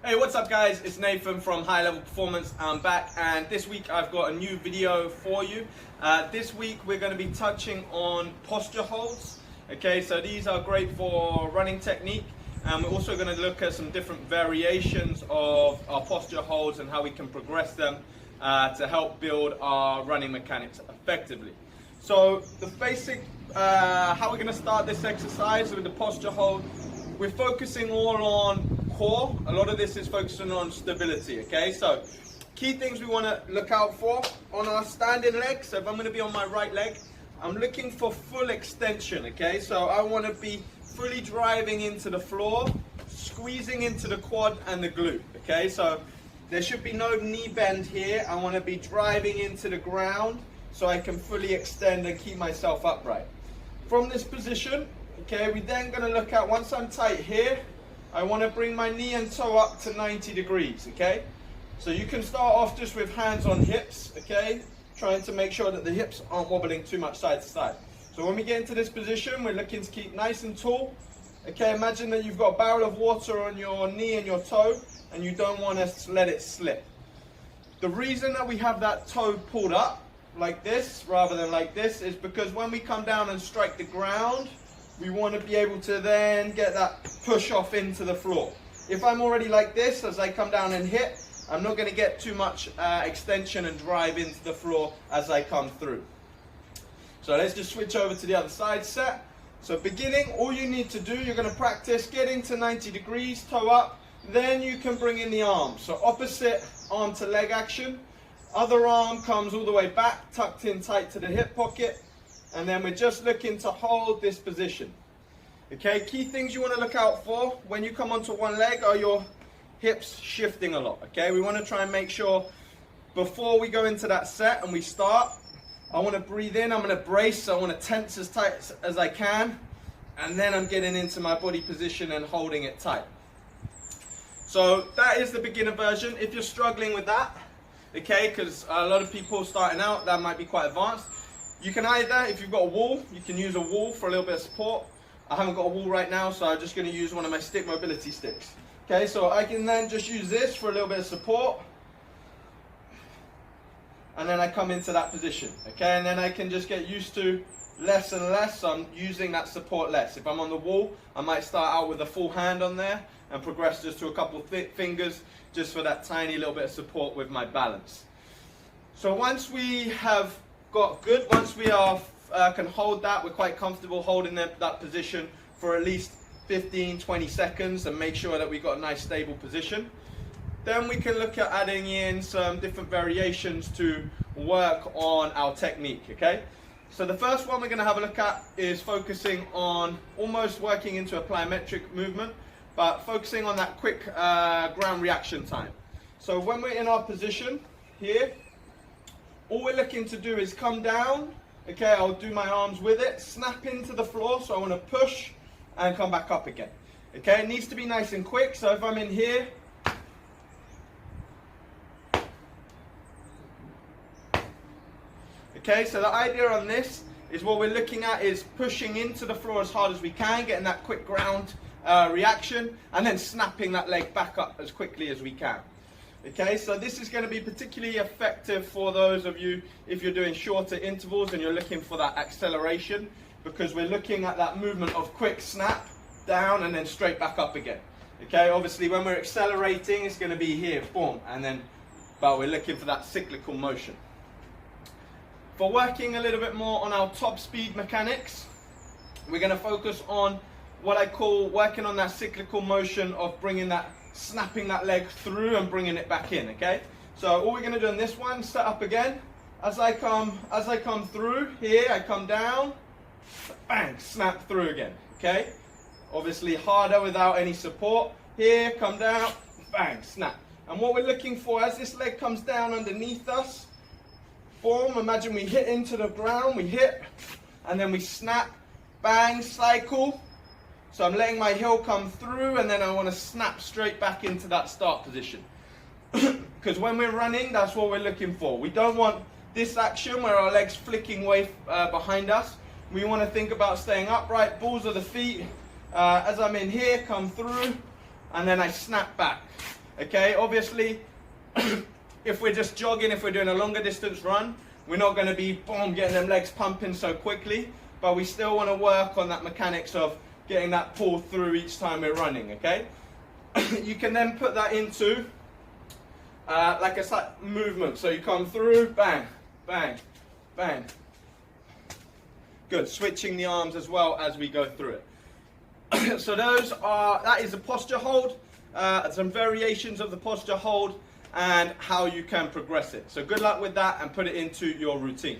Hey, what's up guys? It's Nathan from High Level Performance. I'm back, and this week I've got a new video for you. This week we're going to be touching on posture holds. Okay, so these are great for running technique, and we're also going to look at some different variations of our posture holds and how we can progress them to help build our running mechanics effectively. So the basic, how we're going to start this exercise with the posture hold, we're focusing all on core. A lot of this is focusing on stability, okay? So key things we want to look out for on our standing leg. So if I'm going to be on my right leg, I'm looking for full extension, okay? So I want to be fully driving into the floor, squeezing into the quad and the glute, okay? So there should be no knee bend here. I want to be driving into the ground so I can fully extend and keep myself upright. From this position, okay, we're then going to look at, once I'm tight here, I want to bring my knee and toe up to 90 degrees, okay? So you can start off just with hands on hips, okay? Trying to make sure that the hips aren't wobbling too much side to side. So when we get into this position, we're looking to keep nice and tall. Okay, imagine that you've got a barrel of water on your knee and your toe, and you don't want to let it slip. The reason that we have that toe pulled up like this rather than like this is because when we come down and strike the ground, we want to be able to then get that push off into the floor. If I'm already like this, as I come down and hit, I'm not going to get too much extension and drive into the floor as I come through. So let's just switch over to the other side set. So beginning, all you need to do, you're going to practice getting to 90 degrees, toe up, then you can bring in the arm. So opposite arm to leg action. Other arm comes all the way back, tucked in tight to the hip pocket. And then we're just looking to hold this position. Okay, key things you want to look out for when you come onto one leg are your hips shifting a lot. Okay, we want to try and make sure before we go into that set and we start, I want to breathe in, I'm going to brace, I want to tense as tight as I can, and then I'm getting into my body position and holding it tight. So that is the beginner version. If you're struggling with that, okay, because a lot of people starting out, that might be quite advanced. You can either, if you've got a wall, you can use a wall for a little bit of support. I haven't got a wall right now, so I'm just going to use one of my stick mobility sticks. Okay, so I can then just use this for a little bit of support. And then I come into that position. Okay, and then I can just get used to less and less. So I'm using that support less. If I'm on the wall, I might start out with a full hand on there and progress just to a couple of fingers just for that tiny little bit of support with my balance. So once we have got good, once we are can hold that, we're quite comfortable holding that position for at least 15-20 seconds and make sure that we've got a nice stable position. Then we can look at adding in some different variations to work on our technique, okay? So the first one we're going to have a look at is focusing on almost working into a plyometric movement, but focusing on that quick ground reaction time. So when we're in our position here, all we're looking to do is come down, okay, I'll do my arms with it, snap into the floor, so I want to push and come back up again. Okay, it needs to be nice and quick, so if I'm in here, okay, so the idea on this is what we're looking at is pushing into the floor as hard as we can, getting that quick ground reaction, and then snapping that leg back up as quickly as we can. Okay, so this is going to be particularly effective for those of you if you're doing shorter intervals and you're looking for that acceleration, because we're looking at that movement of quick snap down and then straight back up again. Okay, obviously when we're accelerating, it's going to be here, boom, and then, but we're looking for that cyclical motion. For working a little bit more on our top speed mechanics, we're going to focus on what I call working on that cyclical motion of bringing that, snapping that leg through and bringing it back in, okay? So all we're going to do in this one, set up again. As I come through here, I come down, bang, snap through again, okay? Obviously harder without any support. Here, come down, bang, snap. And what we're looking for as this leg comes down underneath us, boom, imagine we hit into the ground, we hit, and then we snap, bang, cycle. So I'm letting my heel come through, and then I want to snap straight back into that start position. Because when we're running, that's what we're looking for. We don't want this action where our legs flicking way behind us. We want to think about staying upright, balls of the feet. As I'm in here, come through, and then I snap back. Okay, obviously, if we're just jogging, if we're doing a longer distance run, we're not going to be getting them legs pumping so quickly, but we still want to work on that mechanics of getting that pull through each time we're running. Okay, you can then put that into like a slight movement. So you come through, bang, bang, bang. Good. Switching the arms as well as we go through it. So that is a posture hold, some variations of the posture hold, and how you can progress it. So good luck with that and put it into your routine.